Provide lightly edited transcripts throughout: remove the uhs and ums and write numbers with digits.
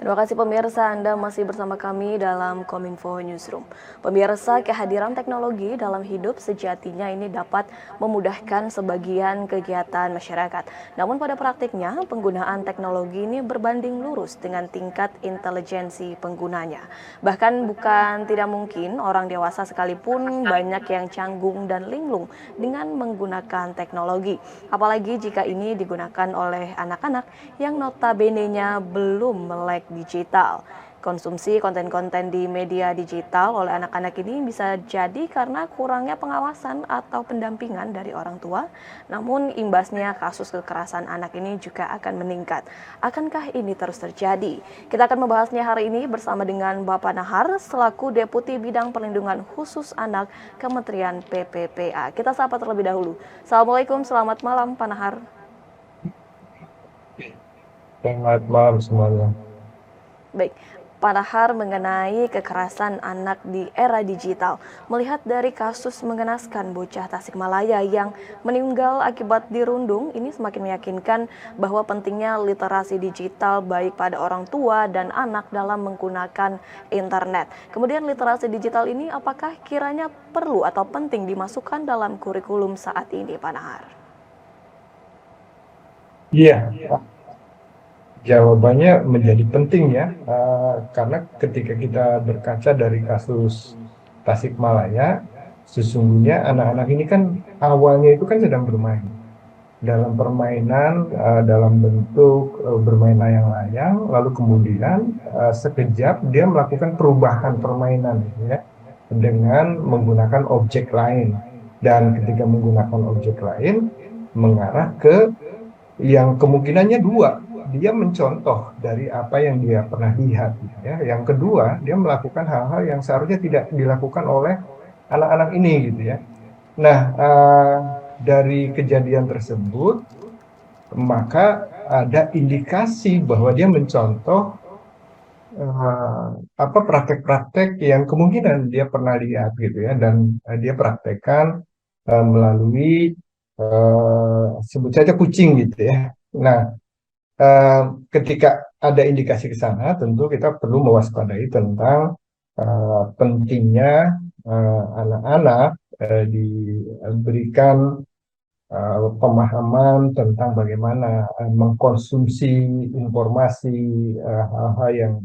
Terima kasih pemirsa, Anda masih bersama kami dalam Kominfo Newsroom. Pemirsa, kehadiran teknologi dalam hidup sejatinya ini dapat memudahkan sebagian kegiatan masyarakat. Namun pada praktiknya, penggunaan teknologi ini berbanding lurus dengan tingkat intelijensi penggunanya. Bahkan bukan tidak mungkin orang dewasa sekalipun banyak yang canggung dan linglung dengan menggunakan teknologi. Apalagi jika ini digunakan oleh anak-anak yang notabene-nya belum melek digital. Konsumsi konten-konten di media digital oleh anak-anak ini bisa jadi karena kurangnya pengawasan atau pendampingan dari orang tua. Namun imbasnya kasus kekerasan anak ini juga akan meningkat. Akankah ini terus terjadi? Kita akan membahasnya hari ini bersama dengan Bapak Nahar selaku Deputi Bidang Perlindungan Khusus Anak Kementerian PPPA. Kita sapa terlebih dahulu. Assalamualaikum, selamat malam Pak Nahar. Selamat malam semuanya. Baik, Pak Nahar, mengenai kekerasan anak di era digital, melihat dari kasus mengenaskan bocah Tasikmalaya yang meninggal akibat dirundung, ini semakin meyakinkan bahwa pentingnya literasi digital baik pada orang tua dan anak dalam menggunakan internet. Kemudian literasi digital ini apakah kiranya perlu atau penting dimasukkan dalam kurikulum saat ini, Pak Nahar? Iya, jawabannya menjadi penting ya, karena ketika kita berkaca dari kasus Tasikmalaya, sesungguhnya anak-anak ini kan awalnya itu kan sedang bermain. Dalam permainan, dalam bentuk bermain layang-layang, lalu kemudian sekejap dia melakukan perubahan permainan, gitu ya, dengan menggunakan objek lain. Dan ketika menggunakan objek lain, mengarah ke yang kemungkinannya dua, dia mencontoh dari apa yang dia pernah lihat, gitu ya. Yang kedua, dia melakukan hal-hal yang seharusnya tidak dilakukan oleh anak-anak ini, gitu ya. Nah, dari kejadian tersebut, maka ada indikasi bahwa dia mencontoh eh, apa praktek-praktek yang kemungkinan dia pernah lihat, gitu ya, dan dia praktekkan melalui sebut saja kucing, gitu ya. Nah, eh, ketika ada indikasi ke sana, tentu kita perlu mewaspadai tentang pentingnya anak-anak diberikan pemahaman tentang bagaimana mengkonsumsi informasi, hal-hal yang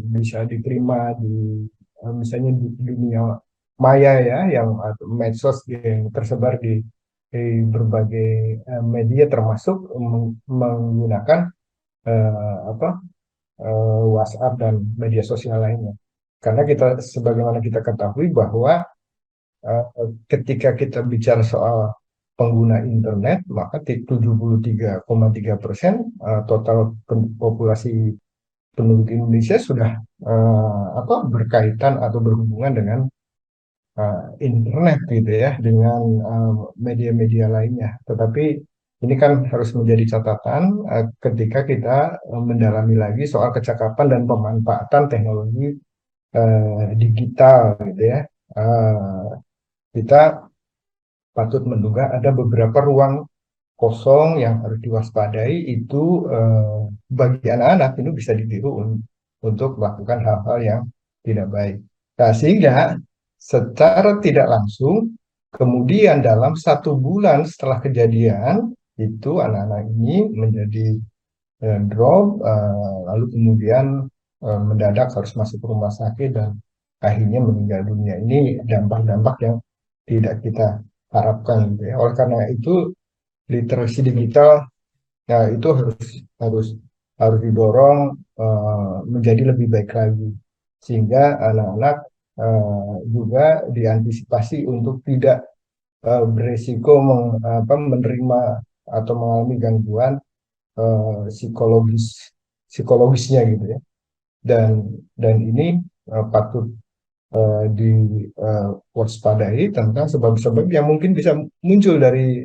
bisa diterima di misalnya di dunia maya ya, yang medsos yang tersebar di berbagai media, termasuk menggunakan apa WhatsApp dan media sosial lainnya. Karena kita, sebagaimana kita ketahui bahwa eh, ketika kita bicara soal pengguna internet, maka 73,3% total populasi penduduk Indonesia sudah berkaitan atau berhubungan dengan internet, gitu ya, dengan media-media lainnya. Tetapi ini kan harus menjadi catatan ketika kita mendalami lagi soal kecakapan dan pemanfaatan teknologi digital, gitu ya. Eh, kita patut menduga ada beberapa ruang kosong yang harus diwaspadai, itu bagi anak-anak itu bisa ditiru untuk melakukan hal-hal yang tidak baik. Nah, sehingga secara tidak langsung kemudian dalam 1 bulan setelah kejadian itu anak-anak ini menjadi drop, lalu kemudian mendadak harus masuk ke rumah sakit dan akhirnya meninggal dunia. Ini dampak-dampak yang tidak kita harapkan, gitu ya. Oleh karena itu literasi digital, ya, itu harus harus didorong menjadi lebih baik lagi, sehingga anak-anak juga diantisipasi untuk tidak beresiko menerima atau mengalami gangguan psikologisnya, gitu ya. Dan ini patut diwaspadai tentang sebab-sebab yang mungkin bisa muncul dari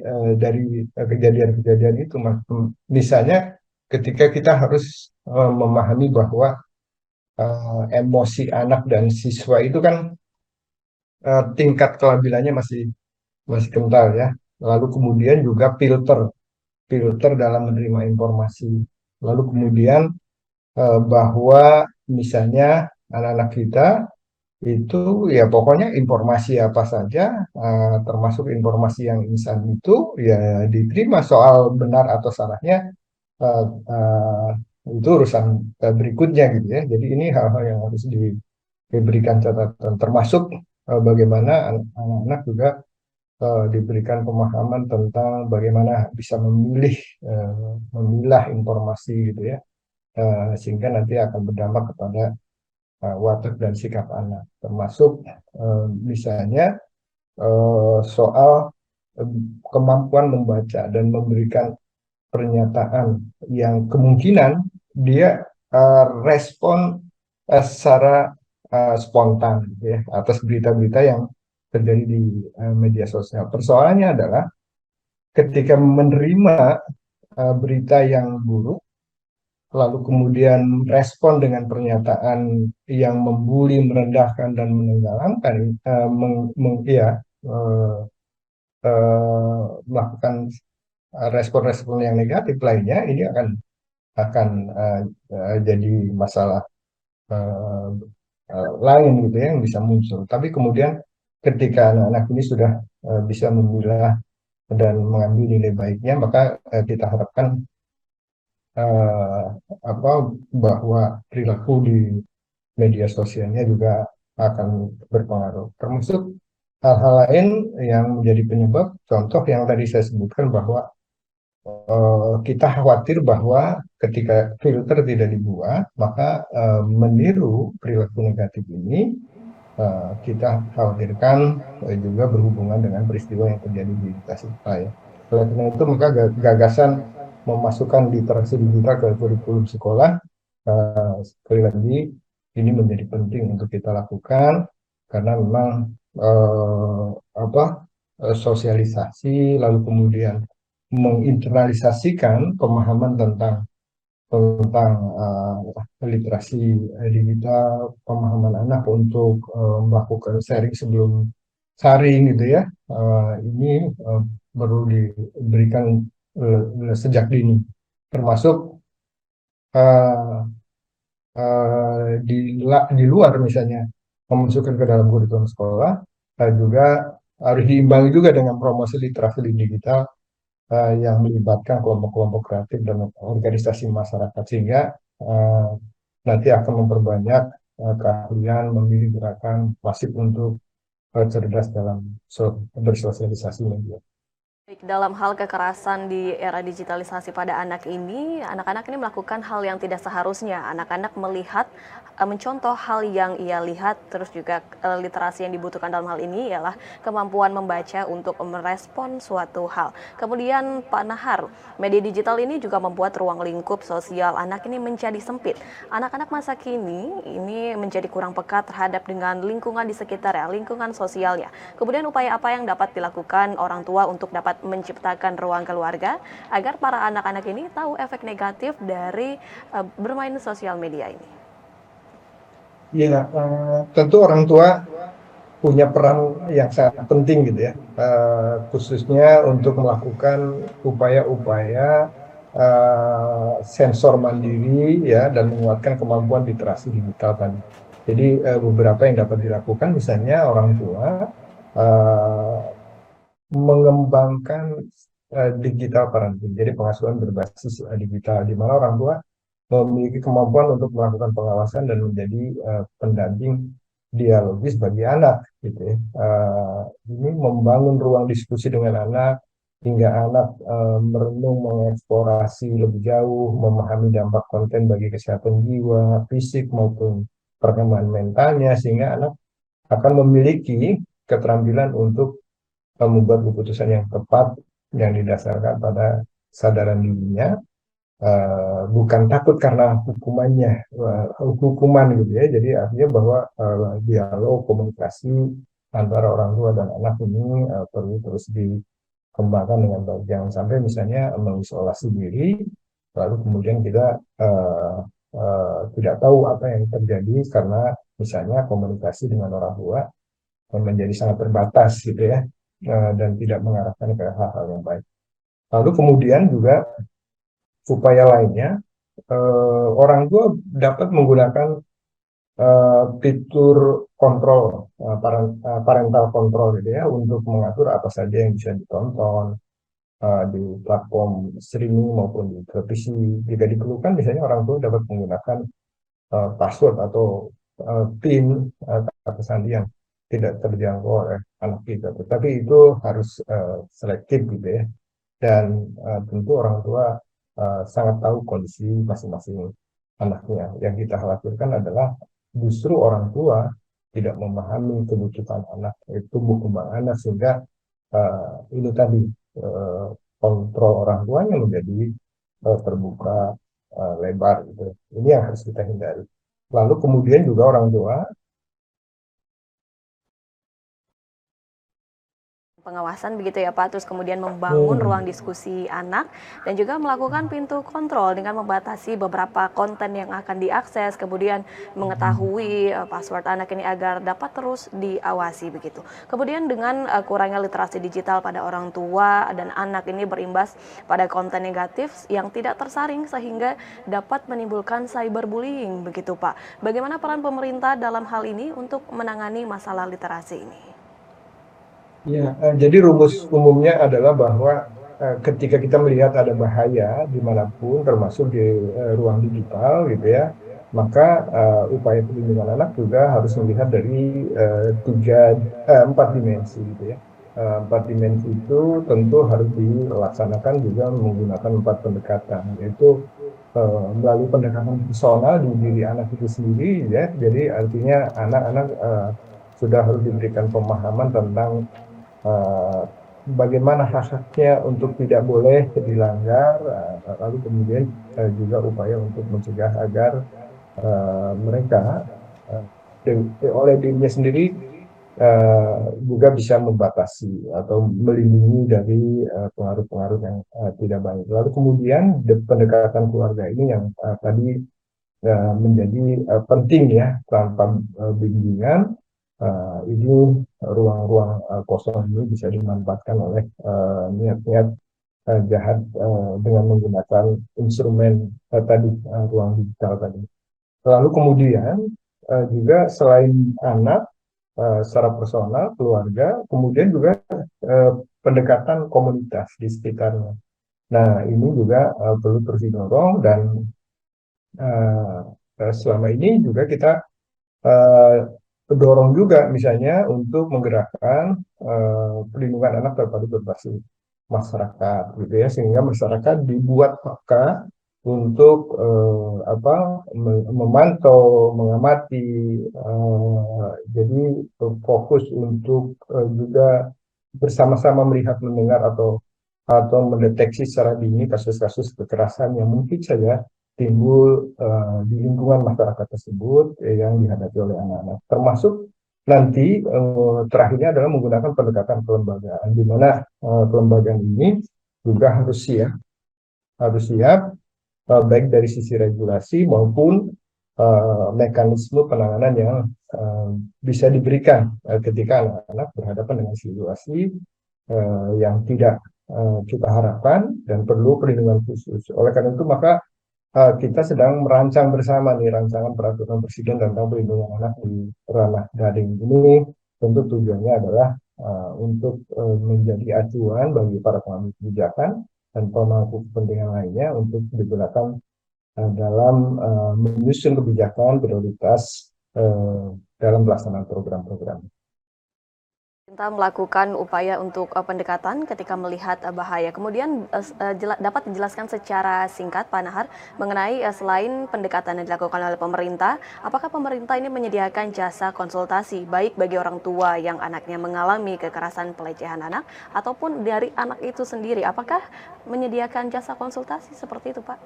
kejadian-kejadian itu, Mas. Misalnya ketika kita harus memahami bahwa emosi anak dan siswa itu kan tingkat kelabilannya masih masih kental ya. Lalu kemudian juga filter filter dalam menerima informasi. Lalu kemudian bahwa misalnya anak-anak kita itu ya pokoknya informasi apa saja, termasuk informasi yang instan itu ya diterima, soal benar atau salahnya eh, eh, itu urusan berikutnya gitu ya. Jadi ini hal-hal yang harus diberikan catatan, termasuk bagaimana anak-anak juga diberikan pemahaman tentang bagaimana bisa memilah informasi gitu ya, sehingga nanti akan berdampak kepada watak dan sikap anak, termasuk misalnya soal eh, kemampuan membaca dan memberikan pernyataan yang kemungkinan dia respon secara spontan gitu ya atas berita-berita yang terjadi di media sosial. Persoalannya adalah ketika menerima berita yang buruk, lalu kemudian respon dengan pernyataan yang membuli, merendahkan dan menenggelamkan, ya, eh, melakukan respon-respon yang negatif lainnya, ini akan jadi masalah eh, lain gitu ya yang bisa muncul. Tapi kemudian ketika anak-anak ini sudah bisa memilah dan mengambil nilai baiknya, maka kita harapkan eh, apa bahwa perilaku di media sosialnya juga akan berpengaruh. Termasuk hal-hal lain yang menjadi penyebab, contoh yang tadi saya sebutkan bahwa kita khawatir bahwa ketika filter tidak dibuat, maka meniru perilaku negatif ini kita khawatirkan juga berhubungan dengan peristiwa yang terjadi di Tasikmalaya. Oleh karena itu, maka gagasan memasukkan literasi digital ke kurikulum sekolah, sekali lagi ini menjadi penting untuk kita lakukan karena memang eh, apa sosialisasi lalu kemudian menginternalisasikan pemahaman tentang literasi digital, pemahaman anak untuk melakukan sharing sebelum sharing gitu ya. Ini perlu diberikan sejak dini, termasuk uh, di luar misalnya memasukkan ke dalam kurikulum sekolah, juga harus diimbangi juga dengan promosi literasi digital yang melibatkan kelompok-kelompok kreatif dan organisasi masyarakat, sehingga uh, nanti akan memperbanyak keahlian memilih gerakan pasif untuk cerdas dalam bersosialisasi media. Baik, dalam hal kekerasan di era digitalisasi pada anak ini, anak-anak ini melakukan hal yang tidak seharusnya. Anak-anak melihat, mencontoh hal yang ia lihat, terus juga literasi yang dibutuhkan dalam hal ini ialah kemampuan membaca untuk merespon suatu hal. Kemudian Pak Nahar, media digital ini juga membuat ruang lingkup sosial anak ini menjadi sempit. Anak-anak masa kini ini menjadi kurang peka terhadap dengan lingkungan di sekitarnya, lingkungan sosialnya. Kemudian upaya apa yang dapat dilakukan orang tua untuk dapat menciptakan ruang keluarga agar para anak-anak ini tahu efek negatif dari bermain sosial media ini? Ya, tentu orang tua punya peran yang sangat penting gitu ya, khususnya untuk melakukan upaya-upaya sensor mandiri ya dan menguatkan kemampuan literasi digital tadi. Jadi beberapa yang dapat dilakukan, misalnya orang tua uh, mengembangkan digital parenting, jadi pengasuhan berbasis digital, di mana orang tua memiliki kemampuan untuk melakukan pengawasan dan menjadi pendamping dialogis bagi anak, gitu ya. Ini membangun ruang diskusi dengan anak hingga anak merenung, mengeksplorasi lebih jauh, memahami dampak konten bagi kesehatan jiwa, fisik maupun perkembangan mentalnya, sehingga anak akan memiliki keterampilan untuk membuat keputusan yang tepat yang didasarkan pada kesadaran dirinya, bukan takut karena hukuman gitu ya. Jadi artinya bahwa dialog komunikasi antara orang tua dan anak ini perlu terus dikembangkan dengan baik. Jangan sampai misalnya mengisolasi diri lalu kemudian kita tidak tahu apa yang terjadi karena misalnya komunikasi dengan orang tua menjadi sangat terbatas gitu ya, dan tidak mengarahkan ke hal-hal yang baik. Lalu kemudian juga upaya lainnya orang tua dapat menggunakan fitur kontrol parental control gitu ya untuk mengatur apa saja yang bisa ditonton di platform streaming maupun di televisi. Jika diperlukan, misalnya orang tua dapat menggunakan password atau PIN kata sandi yang tidak terjangkau oleh anak kita. Tetapi itu harus selektif gitu ya. Dan tentu orang tua sangat tahu kondisi masing-masing anaknya. Yang kita khawatirkan adalah justru orang tua tidak memahami kebutuhan anak, tumbuh kembang anak, sehingga ini tadi uh, kontrol orang tuanya menjadi terbuka lebar gitu. Ini yang harus kita hindari. Lalu kemudian juga orang tua Pengawasan begitu ya Pak, terus kemudian membangun ruang diskusi anak dan juga melakukan pintu kontrol dengan membatasi beberapa konten yang akan diakses, kemudian mengetahui password anak ini agar dapat terus diawasi begitu. Kemudian dengan kurangnya literasi digital pada orang tua dan anak ini berimbas pada konten negatif yang tidak tersaring sehingga dapat menimbulkan cyberbullying begitu Pak. Bagaimana peran pemerintah dalam hal ini untuk menangani masalah literasi ini? ya, jadi rumus umumnya adalah bahwa ketika kita melihat ada bahaya dimanapun, termasuk di ruang digital, gitu ya, maka upaya perlindungan anak juga harus melihat dari empat dimensi, gitu ya. Empat dimensi itu tentu harus dilaksanakan juga menggunakan empat pendekatan, yaitu melalui pendekatan personal di diri anak itu sendiri, ya. Jadi artinya anak-anak sudah harus diberikan pemahaman tentang bagaimana hak-haknya untuk tidak boleh dilanggar, lalu kemudian juga upaya untuk mencegah agar mereka oleh dirinya sendiri juga bisa membatasi atau melindungi dari pengaruh-pengaruh yang tidak baik. Lalu kemudian pendekatan keluarga ini yang tadi menjadi penting ya, tanpa bimbingan ini ruang-ruang kosong ini bisa dimanfaatkan oleh niat-niat jahat dengan menggunakan instrumen tadi ruang digital tadi. Lalu kemudian juga selain anak secara personal, keluarga, kemudian juga pendekatan komunitas di sekitarnya. Nah, ini juga perlu terus didorong dan selama ini juga kita dorong juga misalnya untuk menggerakkan perlindungan anak terpadu berbasis masyarakat gitu ya, sehingga masyarakat dibuat peka untuk memantau, mengamati, jadi fokus untuk juga bersama-sama melihat, mendengar atau mendeteksi secara dini kasus-kasus kekerasan yang mungkin saja timbul di lingkungan masyarakat tersebut yang dihadapi oleh anak-anak. Termasuk nanti terakhirnya adalah menggunakan pendekatan kelembagaan, di mana kelembagaan ini juga harus siap baik dari sisi regulasi maupun mekanisme penanganan yang bisa diberikan ketika anak-anak berhadapan dengan situasi yang tidak kita harapkan dan perlu perlindungan khusus. Oleh karena itu maka kita sedang merancang bersama nih rancangan peraturan presiden tentang perlindungan anak di ranah daring ini. Tentu tujuannya adalah untuk menjadi acuan bagi para pengambil kebijakan dan pemangku kepentingan lainnya untuk digunakan dalam menyusun kebijakan prioritas dalam pelaksanaan program-program. Kita melakukan upaya untuk pendekatan ketika melihat bahaya. Kemudian dapat dijelaskan secara singkat Pak Nahar mengenai selain pendekatan yang dilakukan oleh pemerintah, apakah pemerintah ini menyediakan jasa konsultasi baik bagi orang tua yang anaknya mengalami kekerasan pelecehan anak ataupun dari anak itu sendiri? Apakah menyediakan jasa konsultasi seperti itu Pak?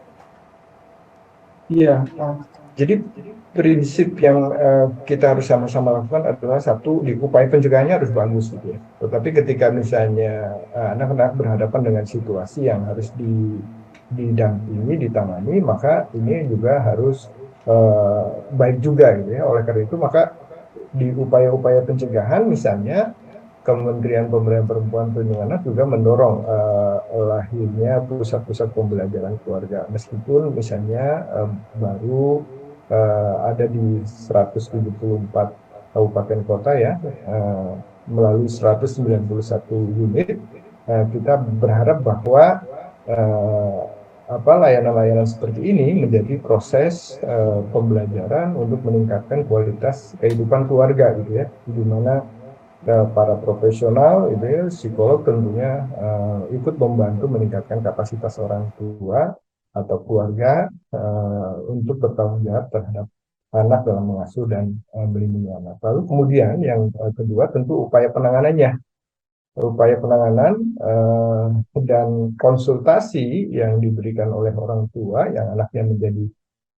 Iya, jadi prinsip yang kita harus sama-sama lakukan adalah satu, di upaya pencegahannya harus bagus gitu ya. Tetapi ketika misalnya anak-anak berhadapan dengan situasi yang harus didampingi, ditangani, maka ini juga harus baik juga gitu ya. Oleh karena itu maka di upaya-upaya pencegahan misalnya Kementerian Pemberdayaan Perempuan Perlindungan Anak juga mendorong lahirnya pusat-pusat pembelajaran keluarga. Meskipun misalnya baru ada di 174 kabupaten kota ya, melalui 191 unit, kita berharap bahwa eh, layanan-layanan seperti ini menjadi proses pembelajaran untuk meningkatkan kualitas kehidupan keluarga gitu ya, di mana para profesional itu ya, psikolog tentunya ikut membantu meningkatkan kapasitas orang tua atau keluarga untuk bertanggung jawab terhadap anak dalam mengasuh dan melindungi anak. Lalu kemudian yang kedua tentu upaya penanganannya, upaya penanganan dan konsultasi yang diberikan oleh orang tua yang anaknya menjadi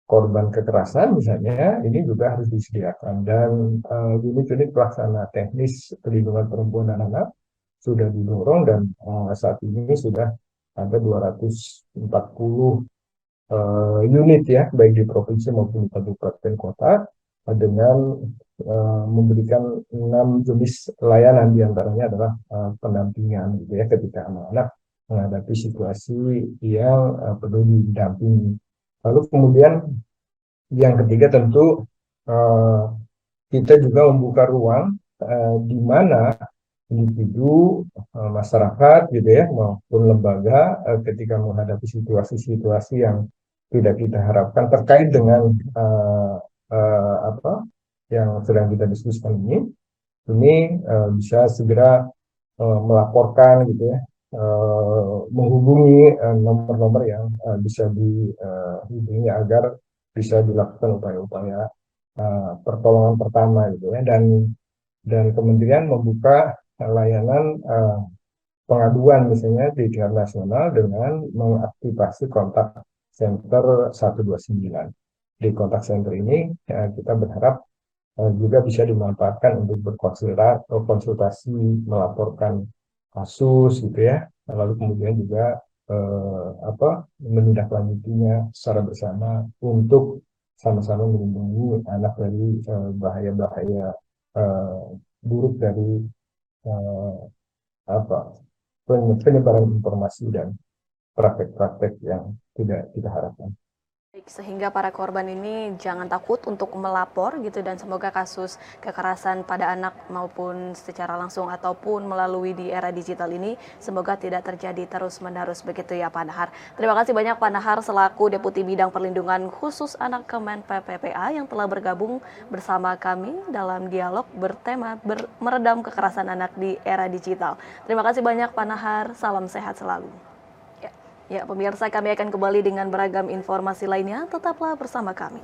korban kekerasan misalnya, ini juga harus disediakan. Dan unit-unit pelaksana teknis perlindungan perempuan dan anak sudah didorong, dan saat ini sudah ada 240 unit ya, baik di provinsi maupun di kabupaten kota, dengan memberikan 6 jenis layanan, diantaranya adalah pendampingan gitu ya, ketika anak-anak menghadapi situasi yang perlu didampingi. Lalu kemudian yang ketiga tentu eh, kita juga membuka ruang di mana individu, masyarakat gitu ya, maupun lembaga ketika menghadapi situasi-situasi yang tidak kita harapkan terkait dengan apa yang sedang kita diskusikan ini bisa segera melaporkan gitu ya, menghubungi nomor-nomor yang bisa dihubungi agar bisa dilakukan upaya-upaya pertolongan pertama gitu ya. Dan kementerian membuka layanan pengaduan misalnya di tingkat nasional dengan mengaktifasi kontak center 129. Di kontak center ini kita berharap juga bisa dimanfaatkan untuk berkonsultasi, melaporkan kasus gitu ya, lalu kemudian juga menindaklanjutinya secara bersama untuk sama-sama melindungi anak dari bahaya-bahaya buruk dari eh, apa penyebaran informasi dan praktek-praktek yang tidak kita harapkan. Sehingga para korban ini jangan takut untuk melapor gitu, dan semoga kasus kekerasan pada anak maupun secara langsung ataupun melalui di era digital ini semoga tidak terjadi terus-menerus begitu ya Pak Nahar. Terima kasih banyak Pak Nahar selaku Deputi Bidang Perlindungan Khusus Anak Kemen PPPA yang telah bergabung bersama kami dalam dialog bertema meredam kekerasan anak di era digital. Terima kasih banyak Pak Nahar, salam sehat selalu. Ya, pemirsa, kami akan kembali dengan beragam informasi lainnya. Tetaplah bersama kami.